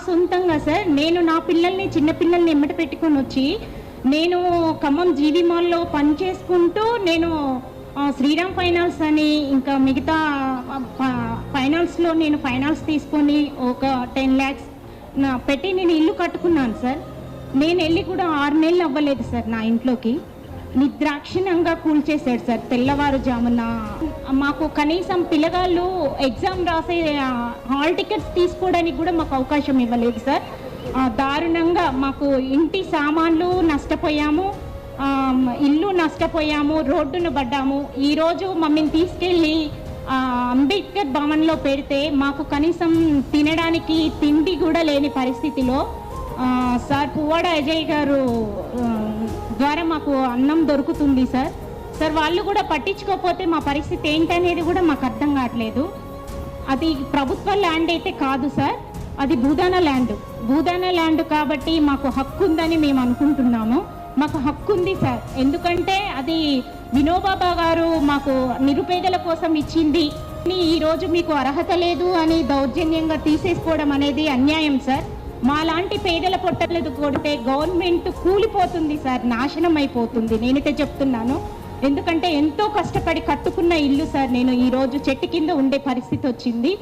సొంతంగా సార్ నేను నా పిల్లల్ని చిన్న పిల్లల్ని ఎమ్మట పెట్టుకొని వచ్చి నేను ఖమ్మం జీవి మాల్లో పని చేసుకుంటూ నేను శ్రీరామ్ ఫైనాన్స్ అని ఇంకా మిగతా ఫైనాన్స్లో నేను ఫైనాన్స్ తీసుకొని ఒక 10 lakhs పెట్టి నేను ఇల్లు కట్టుకున్నాను సార్. నేను వెళ్ళి కూడా 6 నెలలు అవ్వలేదు సార్ నా ఇంట్లోకి నిర్దాక్షిణ్యంగా కూల్చేశాడు సార్. తెల్లవారుజామున మాకు కనీసం పిల్లగాళ్ళు ఎగ్జామ్ రాసే హాల్ టికెట్స్ తీసుకోవడానికి కూడా మాకు అవకాశం ఇవ్వలేదు సార్. దారుణంగా మాకు ఇంటి సామాన్లు నష్టపోయాము, ఇల్లు నష్టపోయాము, రోడ్డును పడ్డాము. ఈరోజు మమ్మల్ని తీసుకెళ్ళి అంబేద్కర్ భవన్లో పెడితే మాకు కనీసం తినడానికి తిండి కూడా లేని పరిస్థితిలో సార్ పువ్వాడ అజయ్ గారు ద్వారా మాకు అన్నం దొరుకుతుంది సార్. వాళ్ళు కూడా పట్టించుకోకపోతే మా పరిస్థితి ఏంటనేది కూడా మాకు అర్థం కావట్లేదు. అది ప్రభుత్వ ల్యాండ్ అయితే కాదు సార్, అది భూదాన ల్యాండ్ కాబట్టి మాకు హక్కు ఉందని మేము అనుకుంటున్నాము. మాకు హక్కు ఉంది సార్, ఎందుకంటే అది వినోబాబా గారు మాకు నిరుపేదల కోసం ఇచ్చింది. ఈరోజు మీకు అర్హత లేదు అని దౌర్జన్యంగా తీసేసుకోవడం అనేది అన్యాయం సార్. మాలాంటి పేదల పొట్టలు కొడితే గవర్నమెంట్ కూలిపోతుంది సార్, నాశనం అయిపోతుంది. నేనైతే చెప్తున్నాను, ఎందుకంటే ఎంతో కష్టపడి కట్టుకున్న ఇల్లు సార్. నేను ఈరోజు చెట్టు కింద ఉండే పరిస్థితి వచ్చింది.